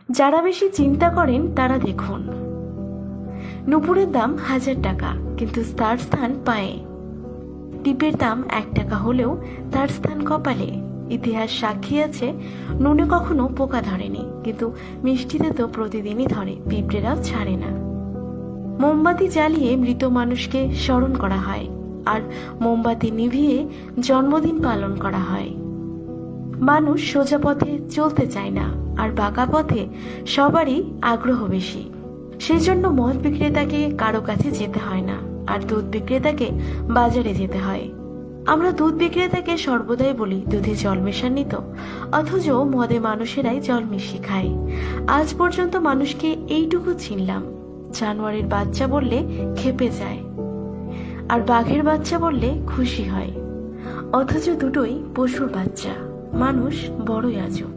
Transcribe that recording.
যারা বেশি চিন্তা করেন তারা দেখুন, নুপুরের দাম 1000 টাকা, কিন্তু তার স্থান পায়ে। টিপের দাম 1 টাকা হলেও তার স্থান কপালে। ইতিহাস সাক্ষী আছে, নুনে কখনো পোকা ধরেনি, কিন্তু মিষ্টিতে তো প্রতিদিনই ধরে, পিঁপড়েরাও ছাড়ে না। মোমবাতি জ্বালিয়ে মৃত মানুষকে স্মরণ করা হয়, আর মোমবাতি নিভিয়ে জন্মদিন পালন করা হয়। মানুষ সোজা পথে চলতে চায় না, আর বাঁকা পথে সবারই আগ্রহ বেশি। সেজন্য মদ বিক্রেতাকে কারো কাছে যেতে হয় না, আর দুধ বিক্রেতাকে বাজারে যেতে হয়। আমরা দুধ বিক্রেতাকে সর্বদাই বলি দুধে জল মেশাননি তো, অথচ মদে মানুষেরাই জল মিশিয়ে খায়। আজ পর্যন্ত মানুষকে এইটুকু চিনলাম, জানোয়ারের বাচ্চা বললে খেপে যায়, আর বাঘের বাচ্চা বললে খুশি হয়, অথচ দুটোই পশুর বাচ্চা। মানুষ বড়ই আজব।